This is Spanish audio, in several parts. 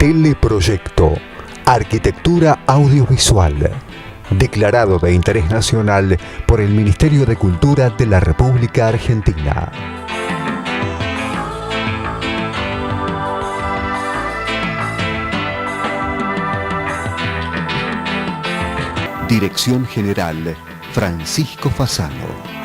Teleproyecto, arquitectura audiovisual, declarado de interés nacional por el Ministerio de Cultura de la República Argentina. Dirección General, Francisco Fasano.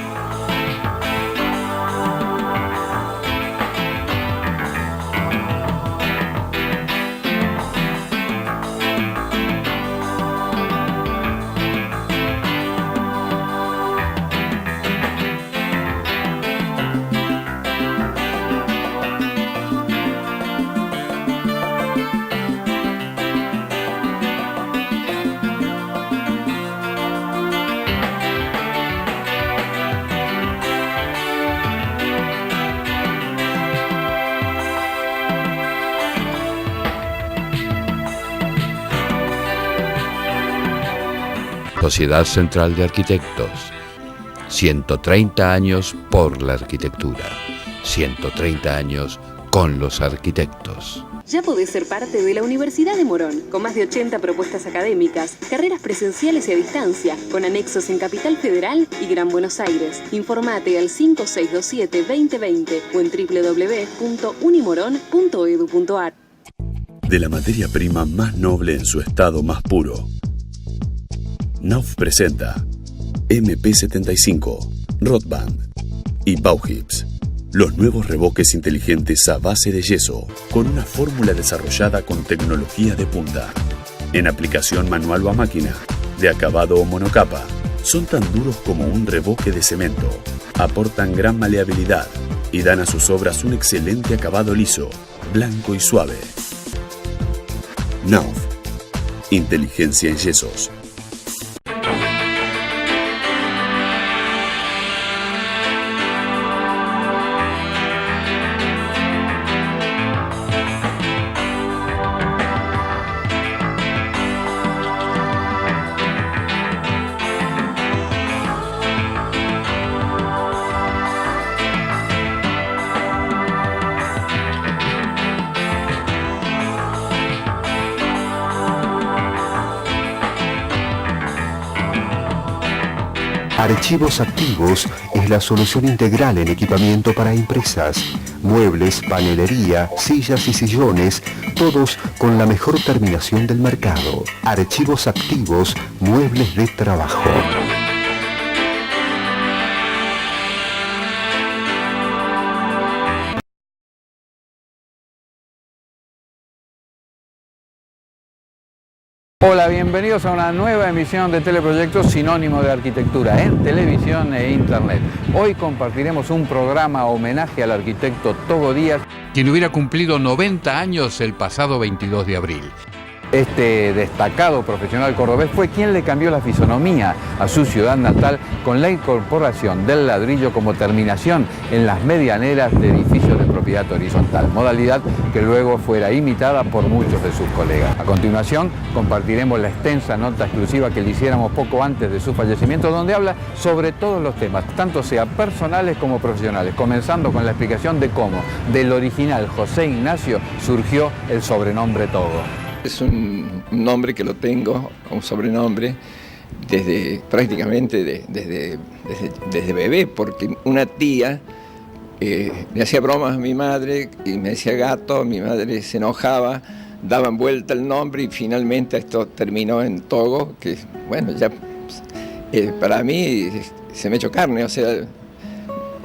Sociedad Central de Arquitectos. 130 años por la arquitectura. 130 años con los arquitectos. Ya podés ser parte de la Universidad de Morón, con más de 80 propuestas académicas, carreras presenciales y a distancia, con anexos en Capital Federal y Gran Buenos Aires. Informate al 5627-2020 o en www.unimorón.edu.ar. De la materia prima más noble en su estado más puro, Knauf presenta MP75, Rotband y Bauhips, los nuevos revoques inteligentes a base de yeso, con una fórmula desarrollada con tecnología de punta. En aplicación manual o a máquina, de acabado o monocapa, son tan duros como un revoque de cemento, aportan gran maleabilidad y dan a sus obras un excelente acabado liso, blanco y suave. Knauf, inteligencia en yesos. Archivos Activos es la solución integral en equipamiento para empresas, muebles, panelería, sillas y sillones, todos con la mejor terminación del mercado. Archivos Activos, muebles de trabajo. Hola, bienvenidos a una nueva emisión de Teleproyecto Sinónimo de Arquitectura en televisión e internet. Hoy compartiremos un programa homenaje al arquitecto Togo Díaz, quien hubiera cumplido 90 años el pasado 22 de abril. Este destacado profesional cordobés fue quien le cambió la fisonomía a su ciudad natal con la incorporación del ladrillo como terminación en las medianeras de edificios de propiedad horizontal, modalidad que luego fuera imitada por muchos de sus colegas. A continuación compartiremos la extensa nota exclusiva que le hiciéramos poco antes de su fallecimiento, donde habla sobre todos los temas, tanto sea personales como profesionales, comenzando con la explicación de cómo del original José Ignacio surgió el sobrenombre Togo. Es un nombre que lo tengo, un sobrenombre, prácticamente desde bebé, porque una tía le hacía bromas a mi madre y me decía gato, mi madre se enojaba, daban vuelta el nombre y finalmente esto terminó en Togo, que bueno, ya para mí se me echó carne, o sea,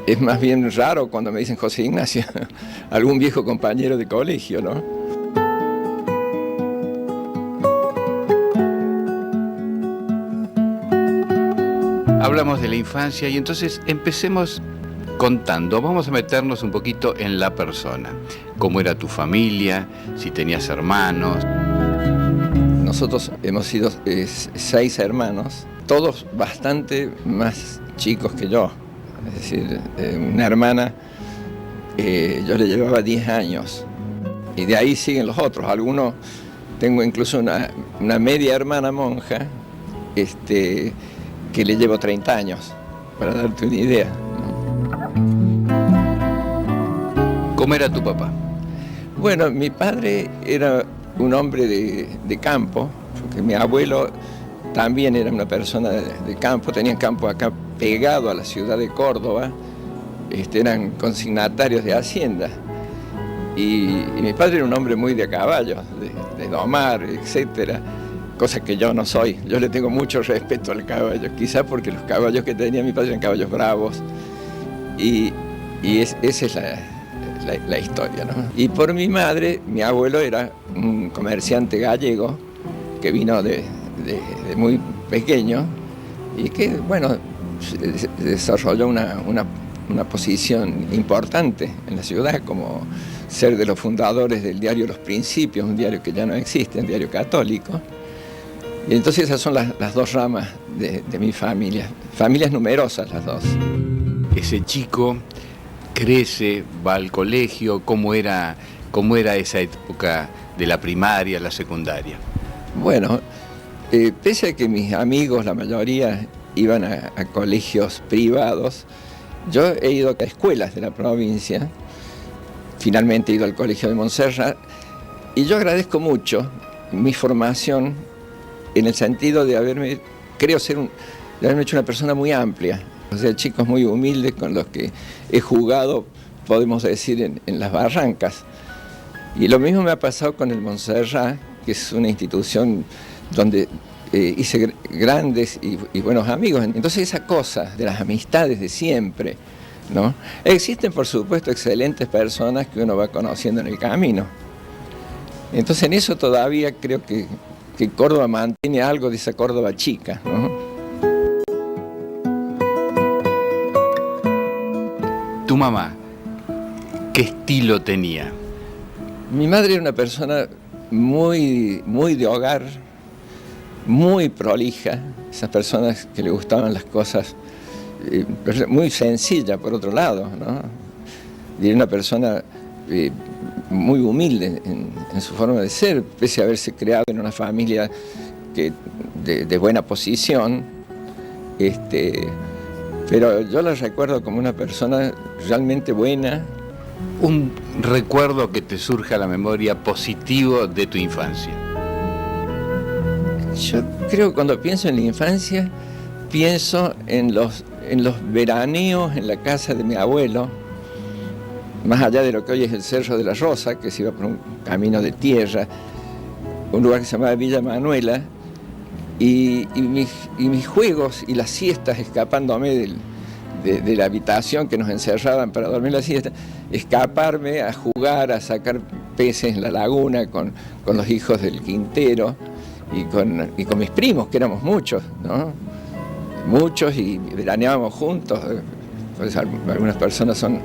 es más bien raro cuando me dicen José Ignacio, algún viejo compañero de colegio, ¿no? Hablamos de la infancia y entonces empecemos contando. Vamos a meternos un poquito en la persona. ¿Cómo era tu familia? Si tenías hermanos. Nosotros hemos sido 6 hermanos, todos bastante más chicos que yo. Es decir, una hermana, yo le llevaba 10 años. Y de ahí siguen los otros. Algunos, tengo incluso una media hermana monja, que le llevo 30 años, para darte una idea. ¿Cómo era tu papá? Bueno, mi padre era un hombre de campo, porque mi abuelo también era una persona de campo, tenían campo acá pegado a la ciudad de Córdoba, eran consignatarios de hacienda. Y mi padre era un hombre muy de a caballo, de domar, etcétera, cosa que yo no soy. Yo le tengo mucho respeto al caballo, quizás porque los caballos que tenía mi padre eran caballos bravos. Esa es la historia, ¿no? Y por mi madre, mi abuelo era un comerciante gallego que vino de muy pequeño y que, bueno, desarrolló una posición importante en la ciudad, como ser de los fundadores del diario Los Principios, un diario que ya no existe, un diario católico. Y entonces esas son las dos ramas de mi familia, familias numerosas las dos. Ese chico crece, va al colegio, ¿cómo era esa época de la primaria, la secundaria? Bueno, pese a que mis amigos, la mayoría, iban a colegios privados, yo he ido a escuelas de la provincia, finalmente he ido al colegio de Montserrat, y yo agradezco mucho mi formación en el sentido de haberme hecho una persona muy amplia. O sea, chicos muy humildes con los que he jugado, podemos decir, en las barrancas. Y lo mismo me ha pasado con el Montserrat, que es una institución donde hice grandes y buenos amigos. Entonces esa cosa de las amistades de siempre, ¿no? Existen, por supuesto, excelentes personas que uno va conociendo en el camino. Entonces en eso todavía creo que Córdoba mantiene algo de esa Córdoba chica, ¿no? ¿Tu mamá qué estilo tenía? Mi madre era una persona muy de hogar, muy prolija, esas personas que le gustaban las cosas, muy sencilla por otro lado, ¿no? Y era una persona muy humilde en su forma de ser, pese a haberse creado en una familia de buena posición, pero yo la recuerdo como una persona realmente buena. Un recuerdo que te surja a la memoria positivo de tu infancia. Yo creo que cuando pienso en la infancia, pienso en los veraneos en la casa de mi abuelo, más allá de lo que hoy es el Cerro de la Rosa, que se iba por un camino de tierra, un lugar que se llamaba Villa Manuela, y mis juegos y las siestas escapándome de la habitación que nos encerraban para dormir la siesta, escaparme a jugar, a sacar peces en la laguna con los hijos del Quintero y con mis primos, que éramos muchos, ¿no? Muchos, y veraneábamos juntos. Pues algunas personas son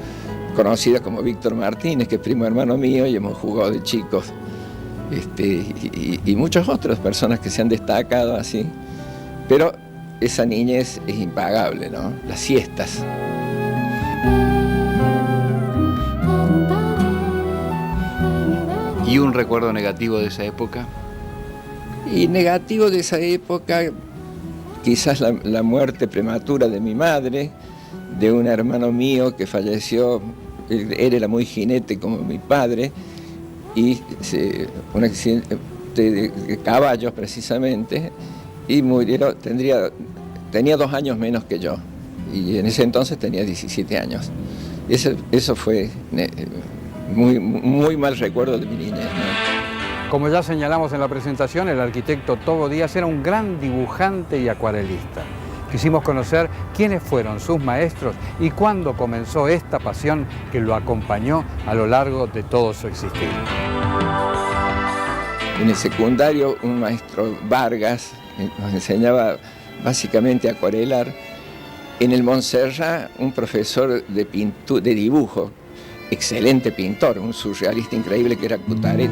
conocidas como Víctor Martínez, que es primo hermano mío, y hemos jugado de chicos. Y muchas otras personas que se han destacado así, pero esa niñez es impagable, ¿no? Las siestas. ¿Y un recuerdo negativo de esa época? Y negativo de esa época, quizás la muerte prematura de mi madre, de un hermano mío que falleció. Él era muy jinete como mi padre, y un accidente de caballos precisamente, y murieron. Tenía 2 años menos que yo, y en ese entonces tenía 17 años. Eso fue muy mal recuerdo de mi niñez, ¿no? Como ya señalamos en la presentación, el arquitecto Tobo Díaz era un gran dibujante y acuarelista. Quisimos conocer quiénes fueron sus maestros y cuándo comenzó esta pasión que lo acompañó a lo largo de todo su existir. En el secundario, un maestro Vargas nos enseñaba básicamente a acuarelar. En el Montserrat, un profesor de dibujo, excelente pintor, un surrealista increíble que era Cutaret.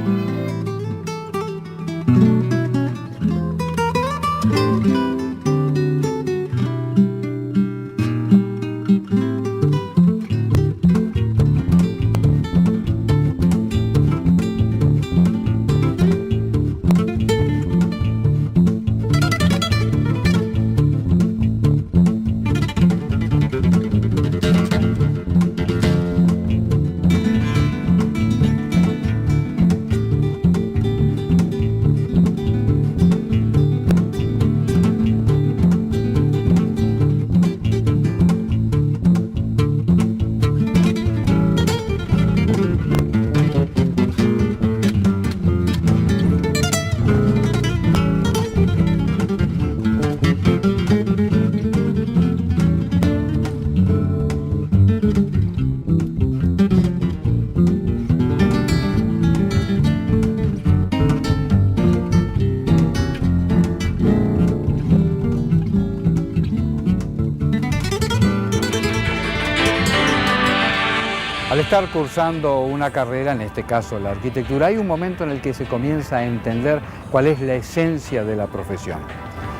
Al estar cursando una carrera, en este caso la arquitectura, hay un momento en el que se comienza a entender cuál es la esencia de la profesión.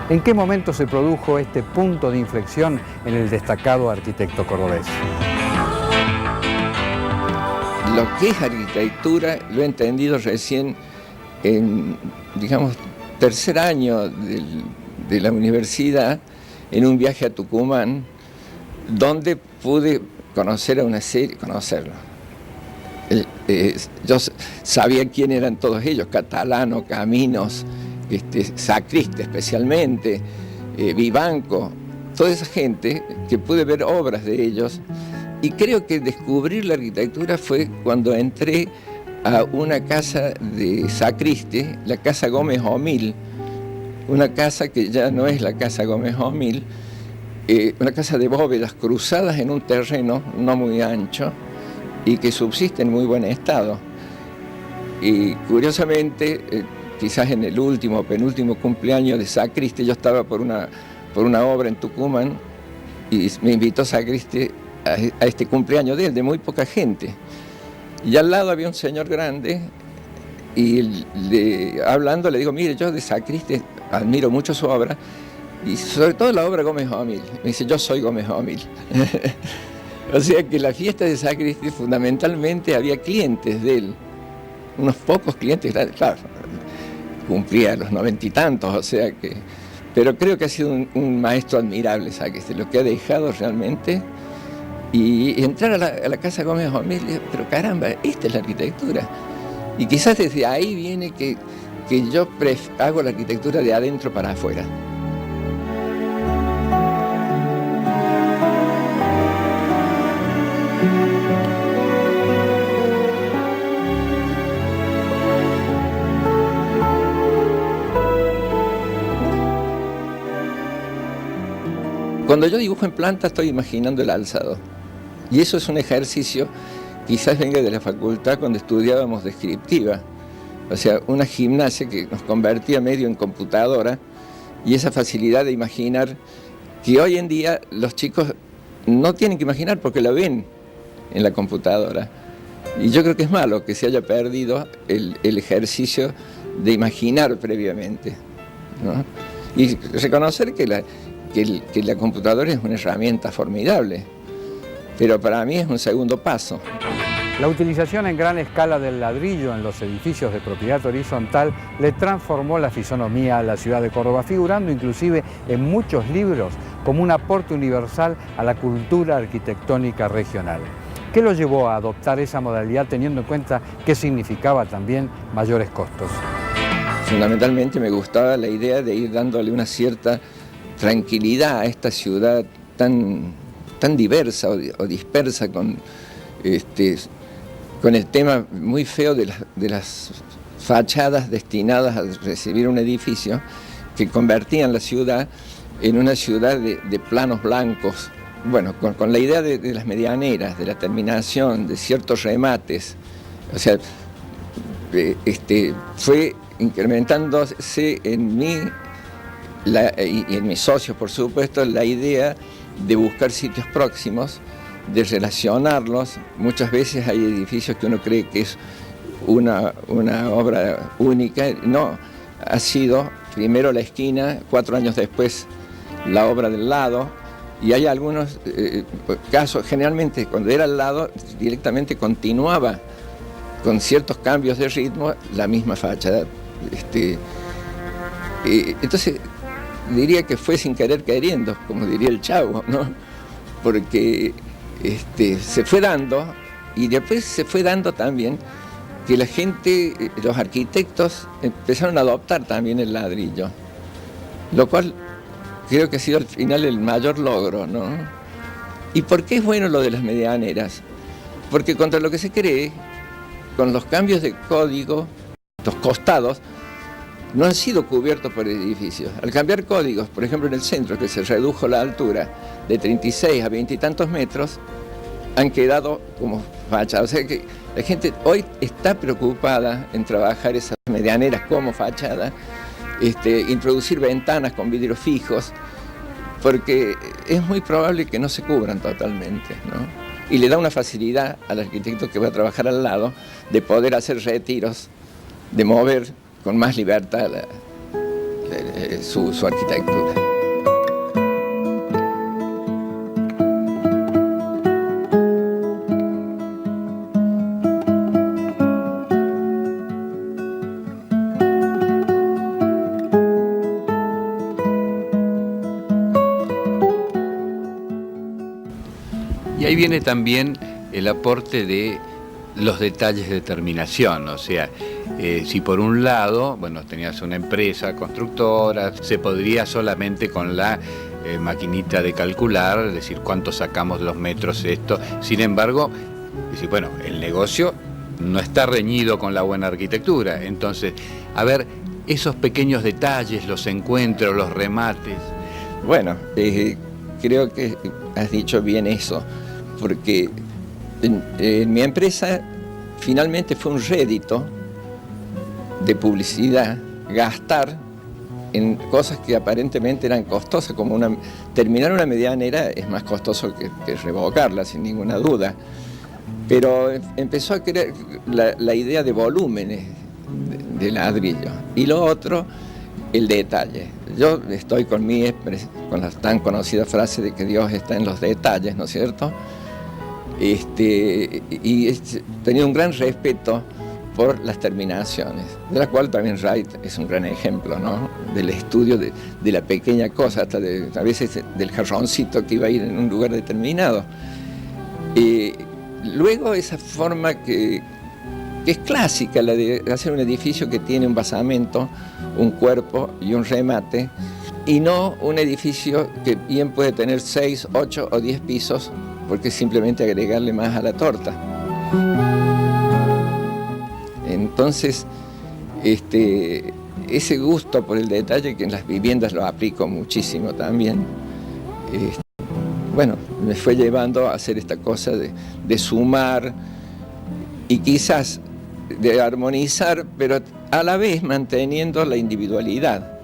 ¿En qué momento se produjo este punto de inflexión en el destacado arquitecto cordobés? Lo que es arquitectura lo he entendido recién en, digamos, tercer año de la universidad, en un viaje a Tucumán, donde pude conocerlo. Yo sabía quién eran todos ellos, Catalano, Caminos, Sacriste especialmente, Vivanco, toda esa gente que pude ver obras de ellos. Y creo que descubrir la arquitectura fue cuando entré a una casa de Sacriste, la Casa Gómez Omil, una casa que ya no es la Casa Gómez Omil, una casa de bóvedas cruzadas en un terreno no muy ancho y que subsiste en muy buen estado. Y curiosamente, quizás en el último o penúltimo cumpleaños de Sacriste, yo estaba por una obra en Tucumán y me invitó Sacriste a este cumpleaños de él, de muy poca gente. Y al lado había un señor grande y hablando le digo, mire, yo de Sacriste admiro mucho su obra y sobre todo la obra Gómez Omil. Me dice, yo soy Gómez Omil. O sea que la fiesta de Sacriste fundamentalmente había clientes de él, unos pocos clientes, claro, cumplía los 90 y tantos, o sea que... Pero creo que ha sido un maestro admirable, Sacriste, lo que ha dejado realmente. Y entrar a la Casa Gómez Omil, pero caramba, esta es la arquitectura. Y quizás desde ahí viene que yo hago la arquitectura de adentro para afuera. Cuando yo dibujo en planta estoy imaginando el alzado. Y eso es un ejercicio, quizás venga de la facultad cuando estudiábamos descriptiva. O sea, una gimnasia que nos convertía medio en computadora y esa facilidad de imaginar que hoy en día los chicos no tienen que imaginar porque lo ven en la computadora. Y yo creo que es malo que se haya perdido el ejercicio de imaginar previamente, ¿no? Y reconocer que la computadora es una herramienta formidable, pero para mí es un segundo paso. La utilización en gran escala del ladrillo en los edificios de propiedad horizontal le transformó la fisonomía a la ciudad de Córdoba, figurando inclusive en muchos libros como un aporte universal a la cultura arquitectónica regional. ¿Qué lo llevó a adoptar esa modalidad teniendo en cuenta que significaba también mayores costos? Fundamentalmente me gustaba la idea de ir dándole una cierta tranquilidad a esta ciudad tan diversa o dispersa con el tema muy feo de las fachadas destinadas a recibir un edificio que convertían la ciudad en una ciudad de planos blancos. Bueno, con la idea de las medianeras, de la terminación, de ciertos remates. O sea, fue incrementándose en mí y en mis socios, por supuesto, la idea de buscar sitios próximos, de relacionarlos. Muchas veces hay edificios que uno cree que es una obra única. No, ha sido primero la esquina, 4 años después la obra del lado, y hay algunos casos, generalmente cuando era al lado, directamente continuaba con ciertos cambios de ritmo la misma fachada. Entonces, diría que fue sin querer queriendo, como diría el Chavo, ¿no? Porque se fue dando, y después se fue dando también que la gente, los arquitectos, empezaron a adoptar también el ladrillo, lo cual creo que ha sido al final el mayor logro, ¿no? ¿Y por qué es bueno lo de las medianeras? Porque contra lo que se cree, con los cambios de código, los costados, no han sido cubiertos por edificios. Al cambiar códigos, por ejemplo en el centro, que se redujo la altura de 36 a 20 y tantos metros, han quedado como fachadas. O sea que la gente hoy está preocupada en trabajar esas medianeras como fachada, introducir ventanas con vidrios fijos, porque es muy probable que no se cubran totalmente, ¿no? y le da una facilidad al arquitecto que va a trabajar al lado de poder hacer retiros, de mover con más libertad su arquitectura. Y ahí viene también el aporte de los detalles de terminación, o sea, si por un lado, bueno, tenías una empresa constructora, se podría solamente con la maquinita de calcular, decir cuánto sacamos de los metros esto, sin embargo, decir, bueno, el negocio no está reñido con la buena arquitectura, entonces, a ver, esos pequeños detalles, los encuentros, los remates. Bueno, creo que has dicho bien eso, porque en mi empresa finalmente fue un rédito de publicidad, gastar en cosas que aparentemente eran costosas, como terminar una medianera es más costoso que revocarla, sin ninguna duda. Pero empezó a crear la idea de volúmenes de ladrillo. Y lo otro, el detalle. Yo estoy con la tan conocida frase de que Dios está en los detalles, ¿no es cierto? Tenía un gran respeto por las terminaciones, de la cual también Wright es un gran ejemplo, ¿no? Del estudio de la pequeña cosa, hasta a veces del jarroncito que iba a ir en un lugar determinado. Luego esa forma que es clásica, la de hacer un edificio que tiene un basamento, un cuerpo y un remate, y no un edificio que bien puede tener 6, 8 o 10 pisos, porque es simplemente agregarle más a la torta. Entonces, ese gusto por el detalle, que en las viviendas lo aplico muchísimo también, bueno, me fue llevando a hacer esta cosa de sumar y quizás de armonizar, pero a la vez manteniendo la individualidad.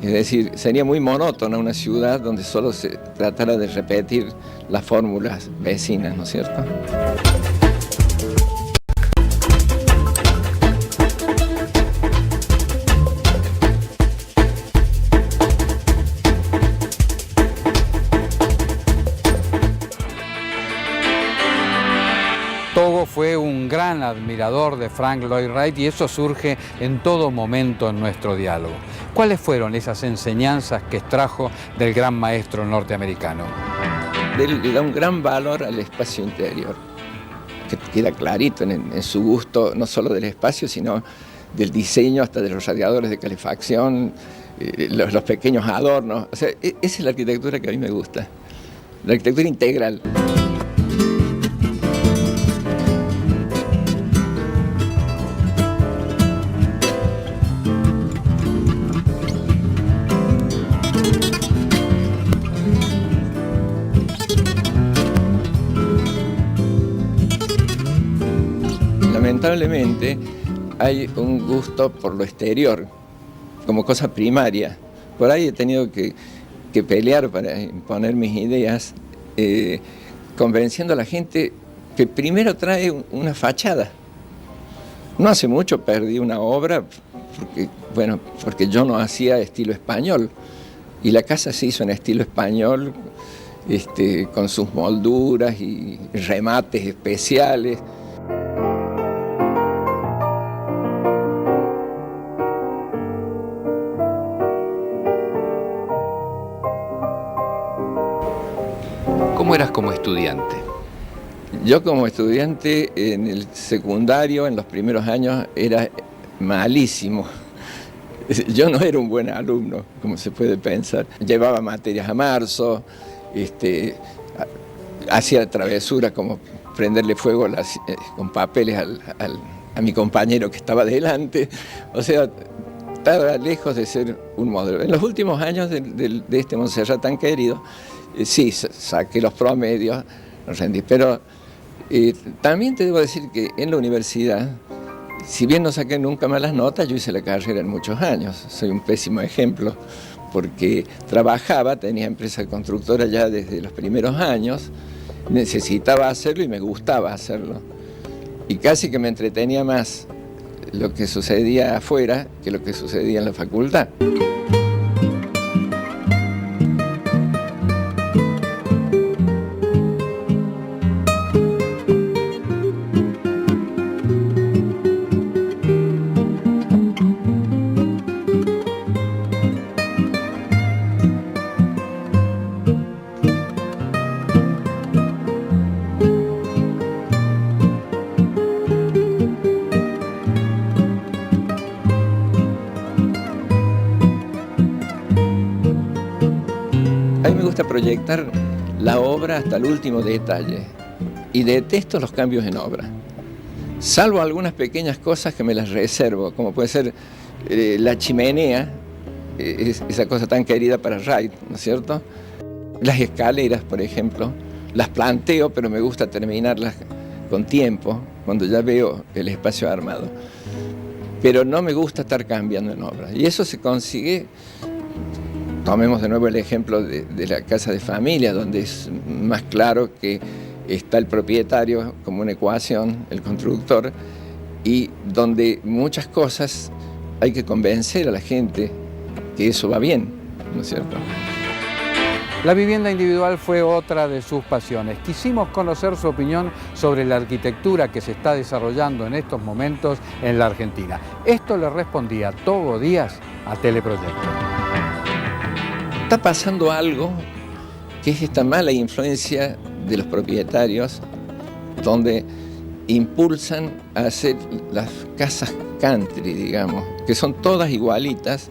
Es decir, sería muy monótona una ciudad donde solo se tratara de repetir las fórmulas vecinas, ¿no es cierto? Togo fue un gran admirador de Frank Lloyd Wright y eso surge en todo momento en nuestro diálogo. ¿Cuáles fueron esas enseñanzas que extrajo del gran maestro norteamericano? Él le da un gran valor al espacio interior, que queda clarito en su gusto, no solo del espacio, sino del diseño, hasta de los radiadores de calefacción, los pequeños adornos. O sea, esa es la arquitectura que a mí me gusta, la arquitectura integral. Lamentablemente hay un gusto por lo exterior, como cosa primaria. Por ahí he tenido que pelear para imponer mis ideas, convenciendo a la gente que primero trae una fachada. No hace mucho perdí una obra porque yo no hacía estilo español, y la casa se hizo en estilo español, con sus molduras y remates especiales. ¿Cómo eras como estudiante? Yo como estudiante en el secundario, en los primeros años, era malísimo. Yo no era un buen alumno, como se puede pensar. Llevaba materias a marzo, hacía travesuras como prenderle fuego con papeles a mi compañero que estaba delante. O sea, estaba lejos de ser un modelo. En los últimos años de este Montserrat tan querido, sí, saqué los promedios, los rendí, pero también te debo decir que en la universidad, si bien no saqué nunca malas notas, yo hice la carrera en muchos años. Soy un pésimo ejemplo, porque trabajaba, tenía empresa constructora ya desde los primeros años, necesitaba hacerlo y me gustaba hacerlo. Y casi que me entretenía más lo que sucedía afuera que lo que sucedía en la facultad. A mí me gusta proyectar la obra hasta el último detalle y detesto los cambios en obra, salvo algunas pequeñas cosas que me las reservo, como puede ser la chimenea, esa cosa tan querida para Wright, ¿no es cierto? Las escaleras, por ejemplo, las planteo, pero me gusta terminarlas con tiempo, cuando ya veo el espacio armado. Pero no me gusta estar cambiando en obra, y eso se consigue. Tomemos de nuevo el ejemplo de la casa de familia, donde es más claro que está el propietario como una ecuación, el constructor, y donde muchas cosas hay que convencer a la gente que eso va bien, ¿no es cierto? La vivienda individual fue otra de sus pasiones. Quisimos conocer su opinión sobre la arquitectura que se está desarrollando en estos momentos en la Argentina. Esto le respondía Togo Díaz a Teleproyecto. Está pasando algo que es esta mala influencia de los propietarios, donde impulsan a hacer las casas country, digamos, que son todas igualitas,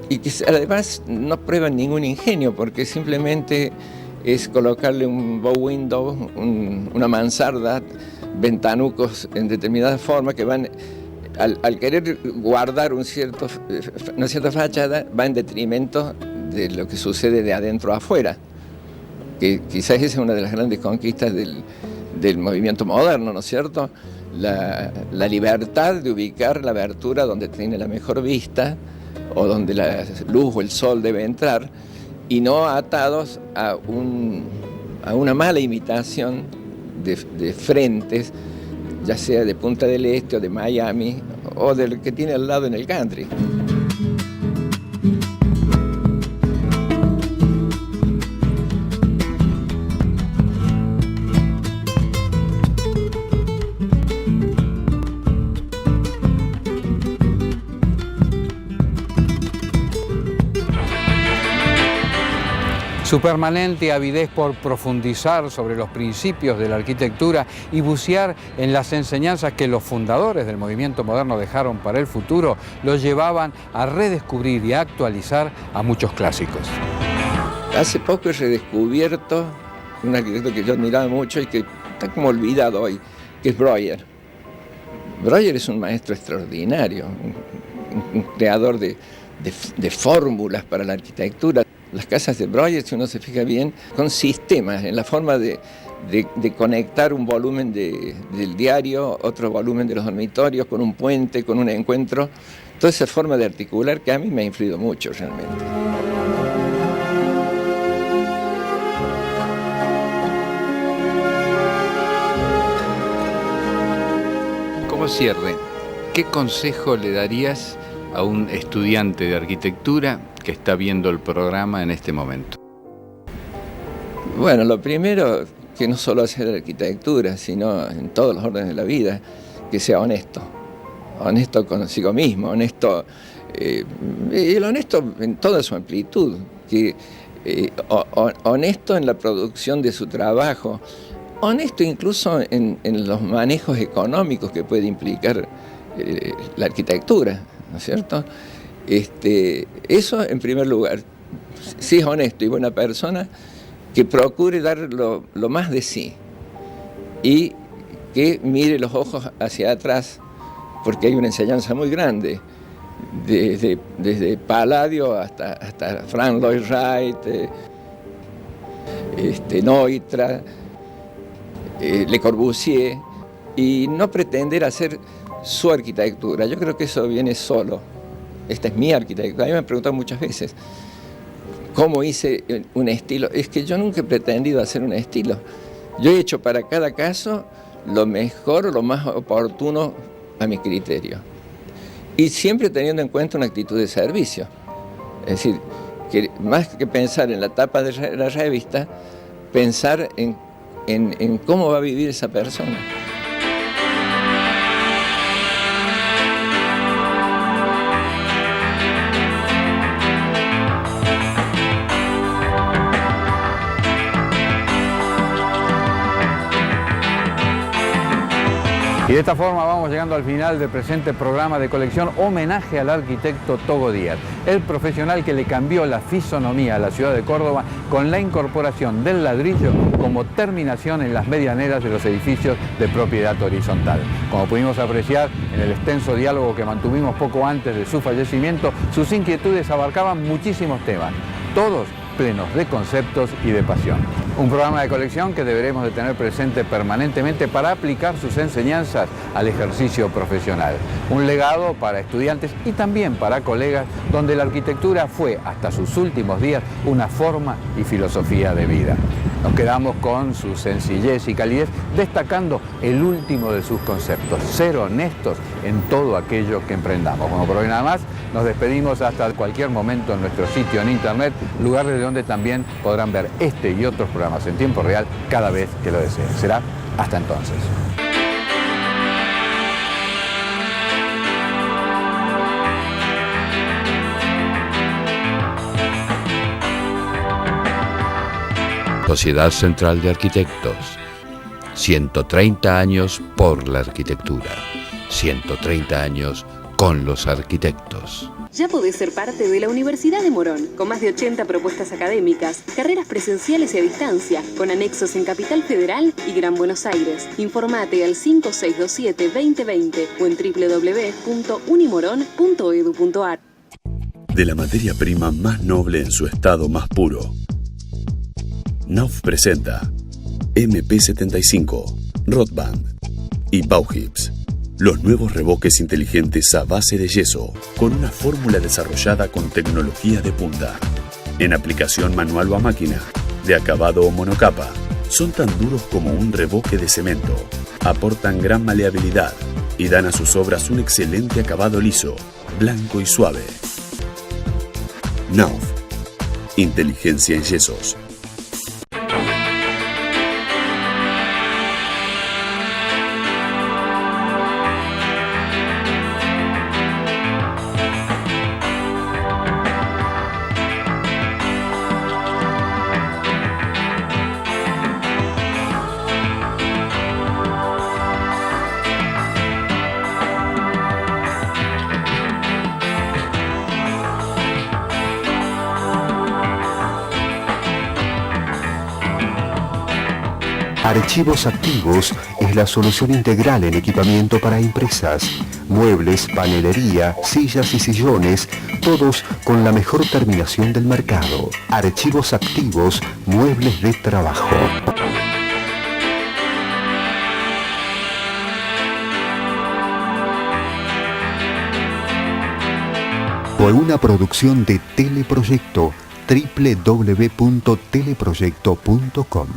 y que además no prueban ningún ingenio, porque simplemente es colocarle un bow window, una mansarda, ventanucos en determinada forma que van... Al querer guardar una cierta fachada, va en detrimento de lo que sucede de adentro a afuera, que quizás esa es una de las grandes conquistas del movimiento moderno, ¿no es cierto? La libertad de ubicar la abertura donde tiene la mejor vista o donde la luz o el sol debe entrar, y no atados a una mala imitación de frentes, ya sea de Punta del Este o de Miami o del que tiene al lado en el country. Su permanente avidez por profundizar sobre los principios de la arquitectura y bucear en las enseñanzas que los fundadores del movimiento moderno dejaron para el futuro, lo llevaban a redescubrir y a actualizar a muchos clásicos. Hace poco he redescubierto un arquitecto que yo admiraba mucho y que está como olvidado hoy, que es Breuer. Breuer es un maestro extraordinario, un creador de fórmulas para la arquitectura. Las casas de Breuer, si uno se fija bien, con sistemas en la forma de conectar un volumen del diario, otro volumen de los dormitorios, con un puente, con un encuentro. Toda esa forma de articular que a mí me ha influido mucho realmente. Como cierre, ¿qué consejo le darías a un estudiante de arquitectura que está viendo el programa en este momento? Bueno, lo primero, que no solo hacer arquitectura, sino en todos los órdenes de la vida, que sea honesto. Honesto consigo mismo, honesto, y el honesto en toda su amplitud, que honesto en la producción de su trabajo, honesto incluso en los manejos económicos que puede implicar la arquitectura, ¿no es cierto? Eso en primer lugar. Si es honesto y buena persona, que procure dar lo más de sí y que mire los ojos hacia atrás, porque hay una enseñanza muy grande, desde Palladio hasta Frank Lloyd Wright, Neutra, Le Corbusier, y no pretender hacer su arquitectura. Yo creo que eso viene solo. Esta es mi arquitectura. A mí me han preguntado muchas veces, cómo hice un estilo. Es que yo nunca he pretendido hacer un estilo. Yo he hecho para cada caso lo mejor, lo más oportuno a mi criterio. Y siempre teniendo en cuenta una actitud de servicio. Es decir, que más que pensar en la tapa de la revista, pensar en cómo va a vivir esa persona. Y de esta forma vamos llegando al final del presente programa de colección homenaje al arquitecto Togo Díaz, el profesional que le cambió la fisonomía a la ciudad de Córdoba con la incorporación del ladrillo como terminación en las medianeras de los edificios de propiedad horizontal. Como pudimos apreciar en el extenso diálogo que mantuvimos poco antes de su fallecimiento, sus inquietudes abarcaban muchísimos temas, todos plenos de conceptos y de pasión. Un programa de colección que deberemos de tener presente permanentemente para aplicar sus enseñanzas al ejercicio profesional. Un legado para estudiantes y también para colegas, donde la arquitectura fue hasta sus últimos días una forma y filosofía de vida. Nos quedamos con su sencillez y calidez, destacando el último de sus conceptos, ser honestos en todo aquello que emprendamos. Bueno, por hoy nada más, nos despedimos hasta cualquier momento en nuestro sitio en internet, lugar desde donde también podrán ver este y otros programas en tiempo real cada vez que lo deseen. Será hasta entonces. Sociedad Central de Arquitectos. 130 años por la arquitectura. 130 años con los arquitectos. Ya podés ser parte de la Universidad de Morón, con más de 80 propuestas académicas, carreras presenciales y a distancia, con anexos en Capital Federal y Gran Buenos Aires. Informate al 5627-2020 o en www.unimoron.edu.ar. De la materia prima más noble en su estado más puro, Knauf presenta MP75, Rotband y Bauhips, los nuevos revoques inteligentes a base de yeso, con una fórmula desarrollada con tecnología de punta. En aplicación manual o a máquina, de acabado o monocapa, son tan duros como un revoque de cemento, aportan gran maleabilidad y dan a sus obras un excelente acabado liso, blanco y suave. Knauf, inteligencia en yesos. Archivos Activos es la solución integral en equipamiento para empresas. Muebles, panelería, sillas y sillones, todos con la mejor terminación del mercado. Archivos Activos, muebles de trabajo. Fue una producción de Teleproyecto, www.teleproyecto.com.